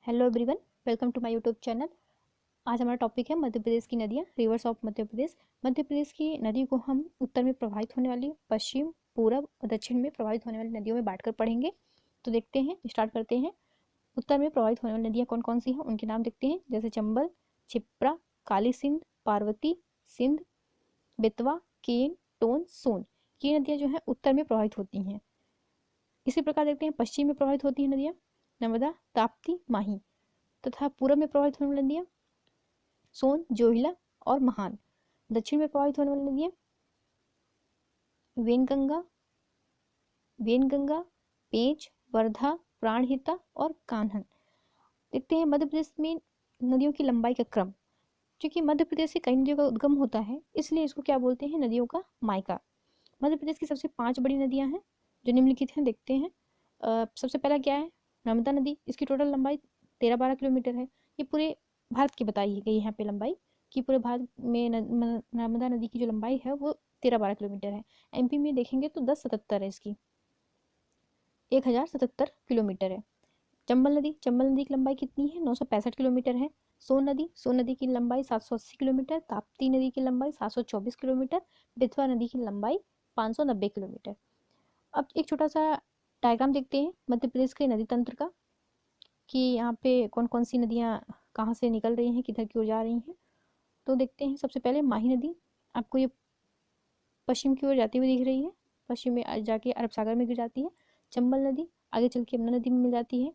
Hello everyone, welcome to my YouTube channel. आज हमारा topic है मध्य प्रदेश की नदियाँ, रिवर्स ऑफ मध्य प्रदेश। मध्य प्रदेश की नदी को हम उत्तर में प्रवाहित होने वाली, पश्चिम, पूरब और दक्षिण में प्रवाहित होने वाली नदियों में बांटकर पढ़ेंगे। तो देखते हैं, स्टार्ट करते हैं। उत्तर में प्रवाहित होने वाली नदियाँ कौन कौन सी हैं उनके नाम देखते हैं, जैसे चंबल, क्षिप्रा, काली सिंध, पार्वती, सिंध, बेतवा, केन, टोन, सोन। ये नदियाँ जो हैं उत्तर में प्रवाहित होती हैं। इसी प्रकार देखते हैं पश्चिम में प्रवाहित होती हैं नदियाँ, नर्मदा, ताप्ती, माही। तथा पूर्व में प्रवाहित होने वाली नदियाँ सोन, जोहिला और महान। दक्षिण में प्रवाहित होने वाली नदियाँ वेनगंगा, पेंच, वर्धा, प्राणहिता और कान्हन। देखते हैं मध्य प्रदेश में नदियों की लंबाई का क्रम। क्योंकि मध्य प्रदेश से कई नदियों का उद्गम होता है, इसलिए इसको क्या बोलते हैं, नदियों का मायका। मध्य प्रदेश की सबसे 5 बड़ी नदियां हैं जो निम्नलिखित हैं, देखते हैं। सबसे पहला क्या है, नर्मदा नदी। इसकी टोटल लंबाई 13-12 किलोमीटर है। ये पूरे भारत की बताई गई यहाँ पे लंबाई, कि पूरे भारत में नर्मदा नदी की जो लंबाई है वो 13-12 किलोमीटर है। एमपी में देखेंगे तो 1077 है, इसकी 1077 किलोमीटर है। चंबल नदी की लंबाई कितनी है, 965 किलोमीटर है। सोन नदी की लंबाई 780 किलोमीटर। ताप्ती नदी की लंबाई 724 किलोमीटर। बेतवा नदी की लंबाई 590 किलोमीटर। अब एक छोटा सा डायग्राम देखते हैं मध्य प्रदेश के नदी तंत्र का, कि यहाँ पे कौन कौन सी नदियाँ कहाँ से निकल रही हैं, किधर की ओर जा रही हैं। तो देखते हैं, सबसे पहले माही नदी। आपको ये पश्चिम की ओर जाती हुई दिख रही है, पश्चिम में जाके अरब सागर में गिर जाती है। चंबल नदी आगे चल के यमुना नदी में मिल जाती है।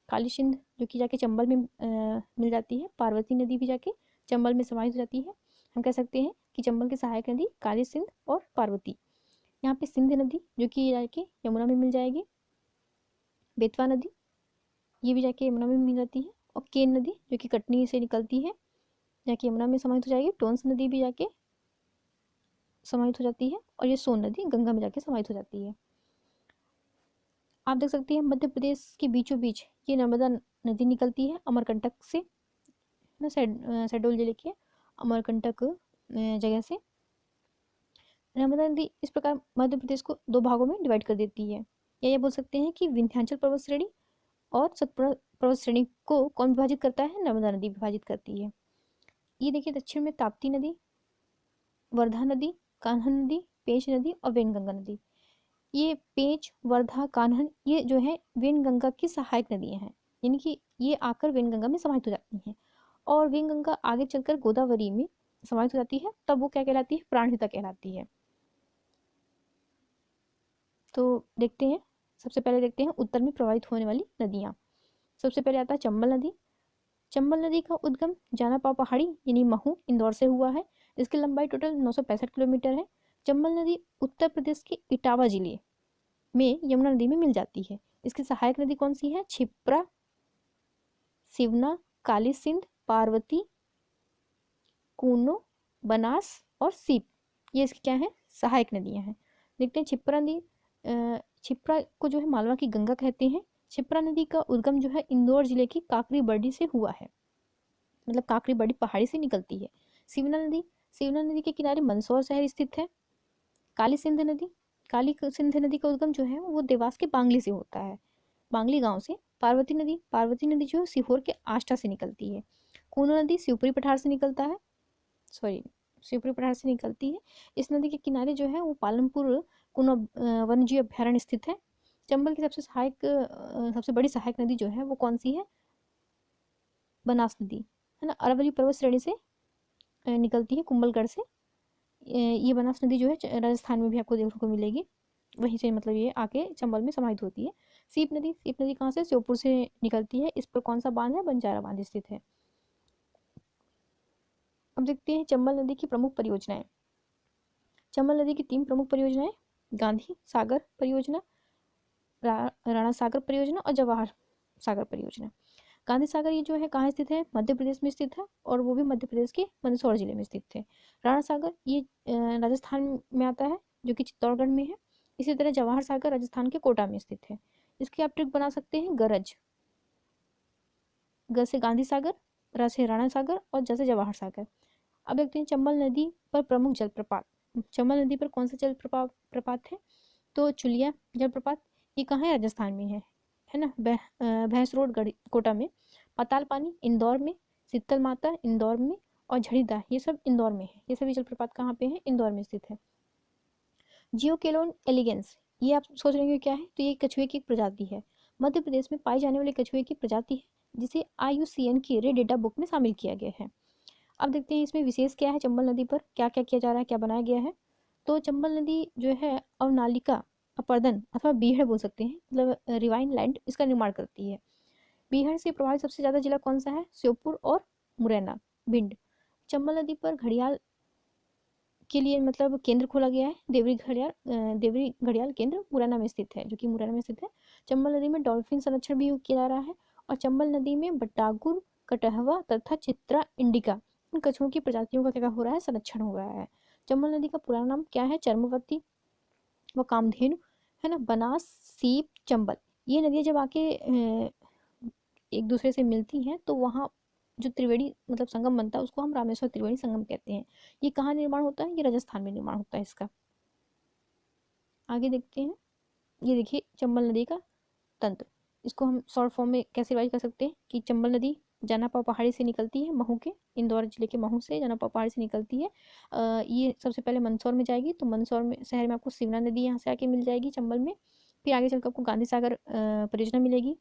काली सिंध जो कि जाके चंबल में मिल जाती है। पार्वती नदी भी जाके चंबल में समाहित हो जाती है। हम कह सकते हैं कि चंबल की सहायक नदी काली सिंध और पार्वती। यहाँ पे सिंध नदी जो कि जाके यमुना में मिल जाएगी। बेतवा नदी ये भी जाके यमुना में मिल जाती है। और केन नदी जो कि कटनी से निकलती है, जाके यमुना में समाहित हो जाएगी। टोंस नदी भी जाके समाहित हो जाती है। और ये सोन नदी गंगा में जाके समाहित हो जाती है। आप देख सकते हैं मध्य प्रदेश के बीचों बीच ये नर्मदा नदी निकलती है, अमरकंटक से ना, शहडोल जिले के अमरकंटक जगह से। नर्मदा नदी इस प्रकार मध्य प्रदेश को 2 भागों में डिवाइड कर देती है। या ये बोल सकते हैं कि विंध्याचल पर्वत श्रेणी और सतपुड़ा पर्वत श्रेणी को कौन विभाजित करता है, नर्मदा नदी विभाजित करती है। ये देखिए, दक्षिण में ताप्ती नदी, वर्धा नदी, कान्हा नदी, पेंच नदी और वेनगंगा नदी। ये पेंच, वर्धा, कान्हन ये जो है वेनगंगा की सहायक नदियां हैं, यानी कि ये आकर वेनगंगा में समाहित हो जाती हैं। और वेनगंगा आगे चलकर गोदावरी में समाहित हो जाती है, तब वो क्या कहलाती है, प्राणहिता कहलाती है। तो देखते हैं, सबसे पहले देखते हैं उत्तर में प्रवाहित होने वाली नदियाँ। सबसे पहले आता है चंबल नदी। चंबल नदी का उद्गम जानापा पहाड़ी यानी महू, इंदौर से हुआ है। इसकी लंबाई टोटल 965 किलोमीटर है। चंबल नदी उत्तर प्रदेश के इटावा जिले में यमुना नदी में मिल जाती है। इसकी सहायक नदी कौन सी है, क्षिप्रा, सिवना, काली सिंध, पार्वती, कूनो, बनास और सीप। ये इसकी क्या है, सहायक नदियां हैं। देखते हैं क्षिप्रा नदी। क्षिप्रा को जो है मालवा की गंगा कहते हैं। क्षिप्रा नदी का उद्गम जो है इंदौर जिले की काकरी बर्डी से हुआ है, मतलब काकरी बर्डी पहाड़ी से निकलती है। सिवना नदी के किनारे मंदसौर शहर स्थित है। काली सिंध नदी काली सिंध नदी का उद्गम जो है वो देवास के बांगली से होता है, बांगली गांव से। पार्वती नदी जो है सीहोर के आष्टा से निकलती है। कूनो नदी शिवपुरी पठार से निकलता है, सॉरी शिवपुरी पठार से निकलती है। इस नदी के किनारे जो है वो पालमपुर कूनो वन्यजीव अभ्यारण्य स्थित है। चंबल की सबसे बड़ी सहायक नदी जो है वो कौन सी है, बनास नदी, है ना, अरावली पर्वत श्रेणी से निकलती है, कुंभलगढ़ से। ये बनास नदी जो है राजस्थान में भी आपको देखने को मिलेगी, वहीं से मतलब ये आके चंबल में समाहित होती है। सीप नदी कहाँ से, श्योपुर से निकलती है। इस पर कौन सा बांध है, बंजारा बांध स्थित है। अब देखते हैं चंबल नदी की प्रमुख परियोजनाएं। चंबल नदी की 3 प्रमुख परियोजनाएं, गांधी सागर परियोजना, राणा सागर परियोजना और जवाहर सागर परियोजना। गांधी सागर ये जो है कहाँ स्थित है, मध्य प्रदेश में स्थित है, और वो भी मध्य प्रदेश के मंदसौर जिले में स्थित है। राणा सागर ये राजस्थान में आता है, जो कि चित्तौड़गढ़ में है। इसी तरह जवाहर सागर राजस्थान के कोटा में स्थित है। इसकी आप ट्रिक बना सकते हैं, गरज, ग से गांधी सागर, र से राणा सागर और ज से जवाहर सागर। अब देखते हैं चंबल नदी पर प्रमुख जलप्रपात। चंबल नदी पर कौन सा प्रपात है, तो चुलिया जलप्रपात। ये कहाँ है, राजस्थान में है ना, भैंस रोड कोटा में। पाताल पानी इंदौर में, शीतल माता इंदौर में, और झड़ीदा ये सब इंदौर में है। ये सभी जलप्रपात कहाँ पे हैं? इंदौर में स्थित है। जियोकेलोन एलिगेंस, ये आप सोच रहे होंगे क्या है, तो ये कछुए की एक प्रजाति है। मध्य प्रदेश में पाई जाने वाली कछुए की प्रजाति है जिसे IUCN की रेड डेटा बुक में शामिल किया गया है। अब देखते हैं इसमें विशेष क्या है, चंबल नदी पर क्या क्या किया जा रहा है, क्या बनाया गया है। तो चंबल नदी जो है अवनालिका अपर्दन अथवा बीहड़ बोल सकते हैं, मतलब रिवाइन लैंड इसका निर्माण करती है। बीहड़ से प्रभावित सबसे ज़्यादा जिला कौन सा है? श्योपुर और मुरैना, भिंड। चंबल नदी पर घड़ियाल के लिए मतलब केंद्र खोला गया है, देवरी घड़ियाल केंद्र मुरैना में स्थित है, जो कि मुरैना में स्थित है। चंबल नदी में डॉल्फिन संरक्षण भी किया जा रहा है, और चंबल नदी में बटागुर, कटहवा तथा चित्रा इंडिका इन कछुओं की प्रजातियों का क्या हो रहा है? संरक्षण हो रहा है। चंबल नदी का पुराना नाम क्या है? चर्मवती व कामधेनु, है ना, बनास, सीप, चंबल। ये नदियाँ जब आके एक दूसरे से मिलती हैं तो वहाँ जो त्रिवेणी मतलब संगम बनता है उसको हम रामेश्वर त्रिवेणी संगम कहते हैं। ये कहाँ निर्माण होता है? ये राजस्थान में निर्माण होता है इसका। आगे देखते हैं, ये देखिए चंबल नदी का तंत्र, इसको हम शॉर्ट फॉर्म में कैसे रिवाइज कर सकते हैं कि चंबल नदी जनापा पहाड़ी से निकलती है, महू के, इंदौर जिले के महू से जनापा पहाड़ी से निकलती है। ये सबसे पहले मंदसौर में जाएगी, तो मंदसौर में शहर में आपको शिवना नदी यहाँ से आके मिल जाएगी चंबल में। फिर आगे चलकर आपको गांधी सागर परियोजना मिलेगी,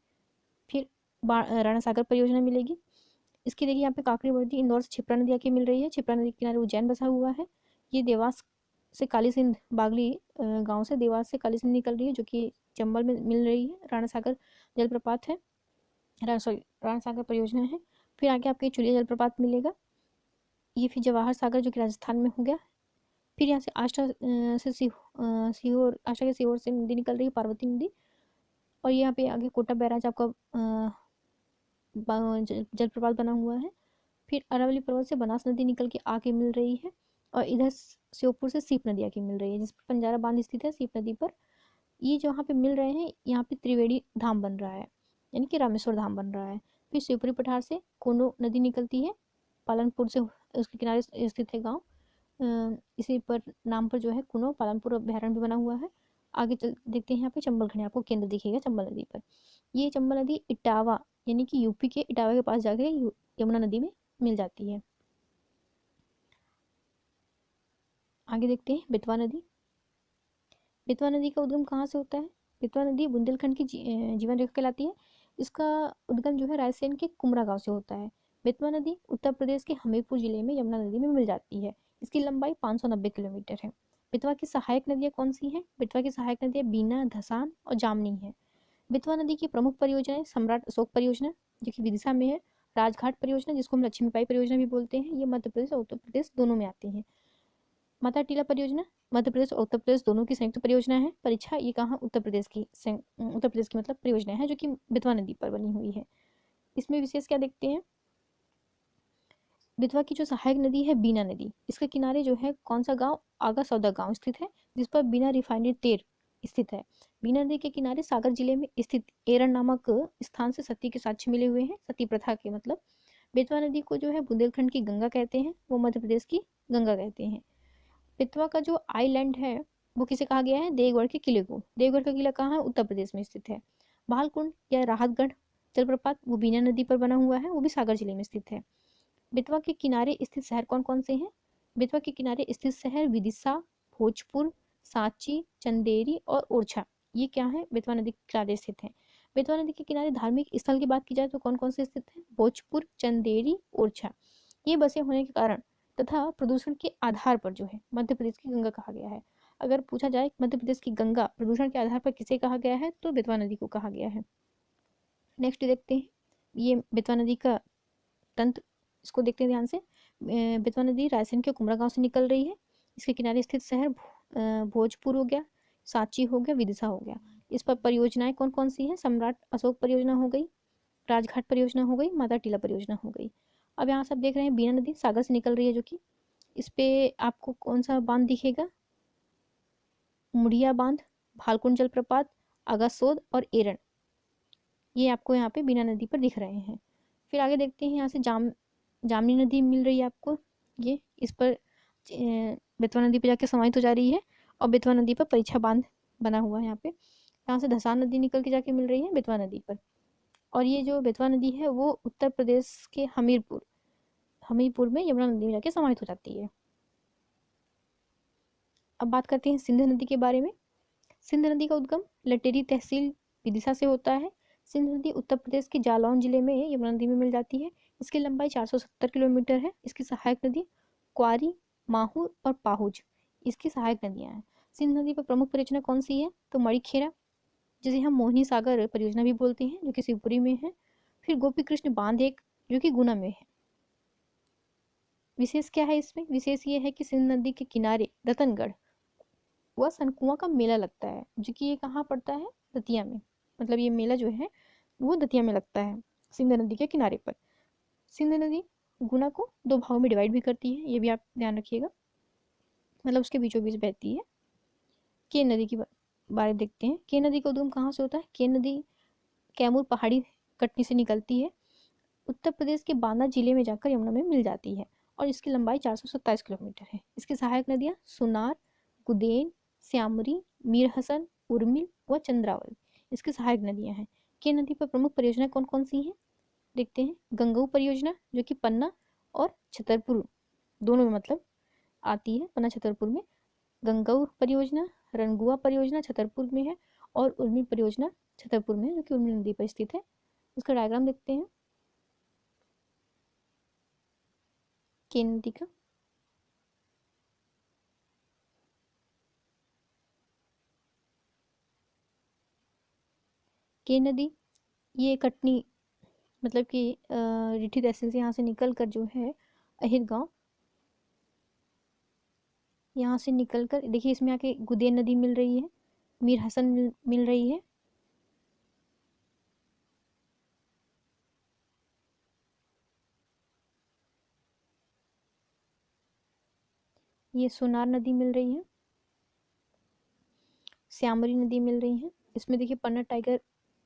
फिर राणा सागर परियोजना मिलेगी। इसकी देखिए यहाँ पे काकड़ीवर्दी इंदौर से क्षिप्रा नदी आके मिल रही है, क्षिप्रा नदी के किनारे उज्जैन बसा हुआ है। ये देवास से काली सिंध बागली गांव से देवास से काली सिंध निकल रही है, जो कि चंबल में मिल रही है। राणा सागर जलप्रपात है, राणा सागर परियोजना है। फिर आगे आपके चुलिया जलप्रपात मिलेगा, ये फिर जवाहर सागर जो कि राजस्थान में हो गया। फिर यहाँ से आष्टा से सीहोर, आष्टा के सीहोर से नदी निकल रही है, पार्वती नदी। और यहाँ पे आगे कोटा बैराज आपका जलप्रपात बना हुआ है। फिर अरावली पर्वत से बनास नदी निकल के आके मिल रही है, और इधर श्योपुर से सीप नदी आके मिल रही है, जिस पर बंजारा बांध स्थित है सीप नदी पर। ये जो यहाँ पे मिल रहे हैं, यहाँ पे त्रिवेणी धाम बन रहा है, यानी कि रामेश्वर धाम बन रहा है। फिर शिवपुरी पठार से कोनो नदी निकलती है, पालनपुर से उसके किनारे स्थित है गाँव, इसी पर नाम पर जो है कुनो पालनपुर अभ्यारण्य भी बना हुआ है। आगे चल देखते हैं, यहाँ पे चंबल घाटी आपको केंद्र दिखेगा चंबल नदी पर। ये चंबल नदी इटावा यानी कि यूपी के इटावा के पास जाकर यमुना नदी में मिल जाती है। आगे देखते हैं बेतवा नदी। बेतवा नदी का उद्गम कहाँ से होता है? बेतवा नदी बुंदेलखंड की जीवन रेखा कहलाती है। इसका उद्गम जो है रायसेन के कुमरा गांव से होता है। बेतवा नदी उत्तर प्रदेश के हमीरपुर जिले में यमुना नदी में मिल जाती है। इसकी लंबाई 590 किलोमीटर है। बेतवा की सहायक नदियाँ कौन सी हैं? बेतवा की सहायक नदियाँ बीना, धसान और जामनी है। बेतवा नदी की प्रमुख परियोजनाएं सम्राट अशोक परियोजना जो कि विदिशा में है, राजघाट परियोजना जिसको हम लक्ष्मीबाई परियोजना भी बोलते हैं, ये मध्य प्रदेश और उत्तर प्रदेश दोनों में आती हैं। माता टीला परियोजना मध्य प्रदेश और उत्तर प्रदेश दोनों की संयुक्त परियोजना है। परीक्षा ये कहाँ? उत्तर प्रदेश की मतलब परियोजना है, जो कि बेतवा नदी पर बनी हुई है। इसमें विशेष क्या देखते हैं? बेतवा की जो सहायक नदी है बीना नदी, इसके किनारे जो है कौन सा गांव? आगा सौदा गांव स्थित है, जिस पर बीना रिफाइनरी तेल स्थित है। बीना नदी के किनारे सागर जिले में स्थित एरन नामक स्थान से सती के साक्ष्य मिले हुए हैं, सती प्रथा के मतलब। बेतवा नदी को जो है बुंदेलखंड की गंगा कहते हैं, वो मध्य प्रदेश की गंगा कहते हैं। बेतवा का जो आइलैंड है वो किसे कहा गया है? देवगढ़ के किले को। देवगढ़ का किला कहाँ है? उत्तर प्रदेश में स्थित है। भालकुंड या राहतगढ़ जलप्रपात वो बीना नदी पर बना हुआ है, वो भी सागर जिले में स्थित है। बेतवा के किनारे स्थित शहर कौन कौन से हैं? बेतवा के किनारे स्थित शहर विदिशा, भोजपुर, सांची, चंदेरी और ओरछा, ये क्या है? बेतवा नदी के किनारे स्थित है। बेतवा नदी के किनारे धार्मिक स्थल की बात की जाए तो कौन कौन से स्थित है? भोजपुर, चंदेरी, ओरछा। ये बसे होने के कारण तथा प्रदूषण के आधार पर जो है मध्य प्रदेश की गंगा कहा गया है। अगर पूछा जाए मध्य प्रदेश की गंगा प्रदूषण के आधार पर किसे कहा गया है, तो बेतवा नदी को कहा गया है। नेक्स्ट देखते हैं, ये बेतवा नदी का तंत्र, इसको देखते हैं ध्यान से। बेतवा नदी रायसेन के कुमरा गांव से निकल रही है। इसके किनारे स्थित शहर भोजपुर हो गया, सांची हो गया, विदिशा हो गया। इस पर परियोजनाएं कौन कौन सी हैं? सम्राट अशोक परियोजना हो गई, राजघाट परियोजना हो गई, माता टीला परियोजना हो गई। अब यहाँ सब देख रहे हैं बीना नदी सागर से निकल रही है, जो कि इस पे आपको कौन सा बांध दिखेगा? मुड़िया बांध, भालकुंड जलप्रपात, अगासोद और एरन, ये आपको यहाँ पे बीना नदी पर दिख रहे हैं। फिर आगे देखते हैं, यहाँ से जामनी नदी मिल रही है आपको, ये इस पर बेतवा नदी पे जाके समाहित हो जा रही है, और बेतवा नदी पर परीक्षा बांध बना हुआ है यहाँ पे। यहाँ से धसान नदी निकल के जाके मिल रही है बेतवा नदी पर। और ये जो बेतवा नदी है वो उत्तर प्रदेश के हमीरपुर में यमुना नदी में जाके समाहित हो जाती है। अब बात करते हैं सिंध नदी के बारे में। सिंध नदी का उद्गम लटेरी तहसील विदिशा से होता है। सिंध नदी उत्तर प्रदेश के जालौन जिले में यमुना नदी में मिल जाती है। इसकी लंबाई 470 किलोमीटर है। इसकी सहायक नदी क्वारी, माहूर और पाहुज इसकी सहायक नदियां हैं। सिंध नदी पर प्रमुख परियोजना कौन सी है? तो मणिखेरा, जिसे हम मोहिनी सागर परियोजना भी बोलते हैं, जो कि शिवपुरी में है। फिर गोपी कृष्ण बांध एक, जो कि गुना में है। विशेष क्या है इसमें? विशेष ये है कि सिंध नदी के किनारे रतनगढ़ व सनकुआ का मेला लगता है, जो कि ये कहाँ पड़ता है? दतिया में। मतलब ये मेला जो है वो दतिया में लगता है, सिंध नदी के किनारे पर। सिंध नदी गुना को दो भागों में डिवाइड भी करती है, ये भी आप ध्यान रखिएगा। मतलब उसके बीचों बीच बहती है। केन नदी की बारे देखते हैं। केन नदी का उद्गम कहाँ से होता है? केन नदी कैमूर पहाड़ी कटनी से निकलती है, उत्तर प्रदेश के बांदा जिले में जाकर यमुना में मिल जाती है और इसकी लंबाई 427 किलोमीटर है। इसकी सहायक नदियाँ सुनार, गुदेन, श्यामरी, मीर हसन, उर्मिल व चंद्रावल इसकी सहायक नदियाँ हैं। के नदी पर प्रमुख परियोजना कौन कौन सी हैं देखते हैं। गंगऊ परियोजना, जो कि पन्ना और छतरपुर दोनों में मतलब आती है, पन्ना छतरपुर में। गंगऊ परियोजना, रनगुआ परियोजना छतरपुर में है और उर्मिल परियोजना छतरपुर में है, जो कि उर्मिल नदी पर स्थित है। इसका डायग्राम देखते हैं केन नदी का। केन नदी ये कटनी मतलब कि रिठी तहसील से यहाँ से निकल कर जो है अहिर गांव, यहाँ से निकल कर देखिए इसमें आके गुदेन नदी मिल रही है, मीर हसन मिल रही है, ये सोनार नदी मिल रही है, श्यामरी नदी मिल रही है। इसमें देखिए पन्ना टाइगर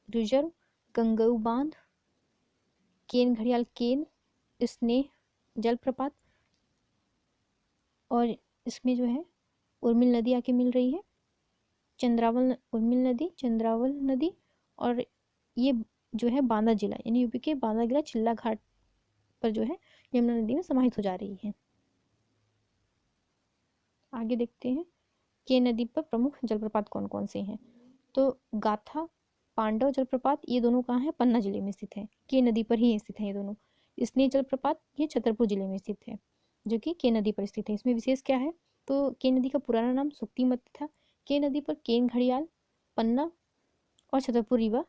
रिजर्व, गंगऊ बांध, केन घड़ियाल केन, स्नेह जलप्रपात और इसमें जो है उर्मिल नदी आके मिल रही है, चंद्रावल उर्मिल नदी, चंद्रावल नदी। और ये जो है बांदा जिला यानी यूपी के बांदा जिला चिल्ला घाट पर जो है यमुना नदी में समाहित हो जा रही है। आगे देखते हैं के नदी पर प्रमुख जलप्रपात कौन कौन से हैं। तो गाथा, पांडव जलप्रपात ये दोनों कहाँ हैं? पन्ना जिले में स्थित है, के नदी पर ही स्थित है ये दोनों। स्नेह जलप्रपात ये छतरपुर जिले में स्थित है, जो कि के नदी पर स्थित है। इसमें विशेष क्या है? तो के नदी का पुराना नाम सुक्तिमती था। के नदी पर केन घड़ियाल, पन्ना और छतरपुर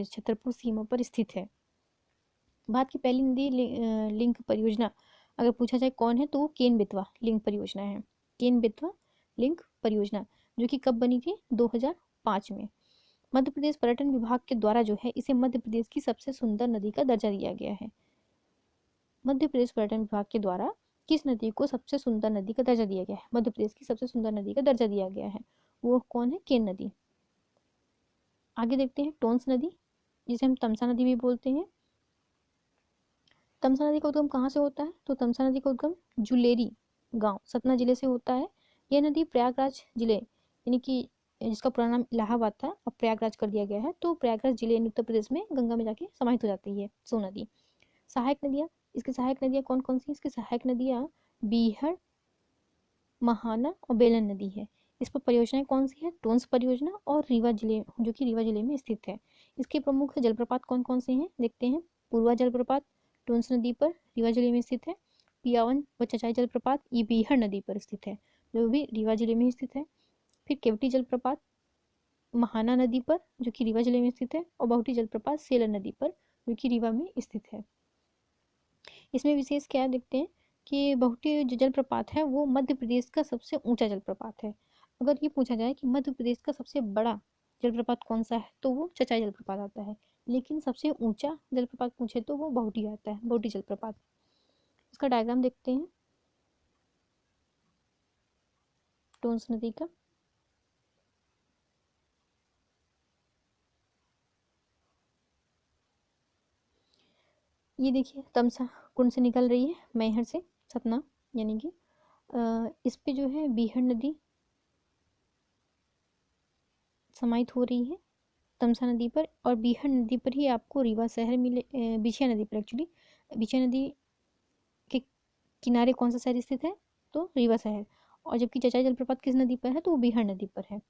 छतरपुर सीमा पर स्थित है। भारत की पहली नदी लिंक परियोजना अगर पूछा जाए कौन है, तो वो केन बेतवा लिंक परियोजना है। केन बेतवा लिंक परियोजना, जो कि कब बनी थी? 2005 में। मध्य प्रदेश पर्यटन विभाग के द्वारा जो है इसे मध्य प्रदेश की सबसे सुंदर नदी का दर्जा दिया गया है। मध्य प्रदेश पर्यटन विभाग के द्वारा किस नदी को सबसे सुंदर नदी का दर्जा दिया गया है? मध्य प्रदेश की सबसे सुंदर नदी का दर्जा दिया गया है, वो कौन है? केन नदी। आगे देखते हैं टोंस नदी, जिसे हम तमसा नदी भी बोलते हैं। तमसा नदी का उद्गम कहाँ से होता है? तो तमसा नदी का उद्गम जुलेरी गांव सतना जिले से होता है। यह नदी प्रयागराज जिले यानी कि जिसका पुराना नाम इलाहाबाद था अब प्रयागराज कर दिया गया है, तो प्रयागराज जिले यानी उत्तर प्रदेश में गंगा में जाके समाहित हो जाती है सो नदी। सहायक नदियाँ, इसकी सहायक नदियाँ कौन कौन सी? इसकी सहायक नदियाँ बीहड़, महाना और बेलन नदी है। इस पर परियोजनाएं कौन सी है? टोंस परियोजना और रीवा जिले, जो कि रीवा जिले में स्थित है। इसके प्रमुख जलप्रपात कौन कौन से हैं देखते हैं। पूर्वा जलप्रपात टोंस नदी पर रीवा जिले में स्थित है। पियावन व चचाई जलप्रपात ये बीहड़ नदी पर स्थित है, जो भी रीवा जिले में स्थित है। फिर केवटी जलप्रपात महाना नदी पर, जो कि रीवा जिले में स्थित है। और बहुटी जलप्रपात सेलन नदी पर, जो कि रीवा में स्थित है। इसमें विशेष क्या देखते हैं कि बहुटी जो जलप्रपात है वो मध्य प्रदेश का सबसे ऊंचा जलप्रपात है। अगर ये पूछा जाए कि मध्य प्रदेश का सबसे बड़ा जलप्रपात कौन सा है, तो वो चचाई जलप्रपात आता है। लेकिन सबसे ऊंचा जलप्रपात पूछे तो वो बहुटी आता है, बहुटी जलप्रपात। इसका डायग्राम देखते हैं टोंस नदी का। ये देखिए तमसा कुंड से निकल रही है मैहर से सतना, यानी कि इस पे जो है बीहड़ नदी समाहित हो रही है। तमसा नदी पर, और बीहड़ नदी पर ही आपको रीवा शहर मिले, बिछिया नदी पर एक्चुअली, बिछिया नदी के किनारे कौन सा शहर स्थित है, तो रीवा शहर। और जबकि चचाई जलप्रपात किस नदी पर है, तो वो बीहड़ नदी पर है।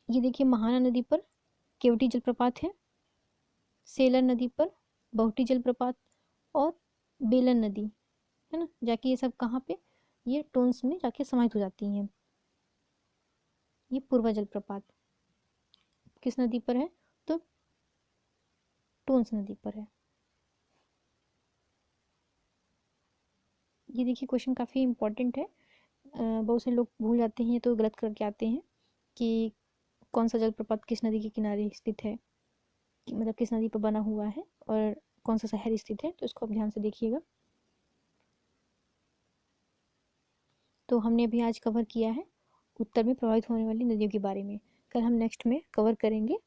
ये देखिए महाना नदी पर केवटी जलप्रपात है, सेलर नदी पर बहुटी जलप्रपात, और बेलन नदी है ना, जाके ये सब कहाँ पे, ये टोन्स में जाके समाहित हो जाती हैं। ये पूर्वा जलप्रपात किस नदी पर है, तो टोन्स नदी पर है। ये देखिए क्वेश्चन काफ़ी इंपॉर्टेंट है, बहुत से लोग भूल जाते हैं तो गलत करके आते हैं कि कौन सा जलप्रपात किस नदी के किनारे स्थित है, कि मतलब किस नदी पर बना हुआ है और कौन सा शहर स्थित है, तो इसको आप ध्यान से देखिएगा। तो हमने अभी आज कवर किया है उत्तर में प्रभावित होने वाली नदियों के बारे में। कल हम नेक्स्ट में कवर करेंगे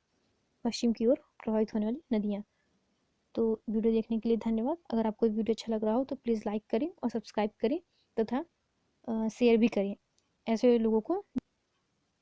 पश्चिम की ओर प्रभावित होने वाली नदियाँ। तो वीडियो देखने के लिए धन्यवाद। अगर आपको वीडियो अच्छा लग रहा हो तो प्लीज़ लाइक करें और सब्सक्राइब करें तथा शेयर भी करें ऐसे लोगों को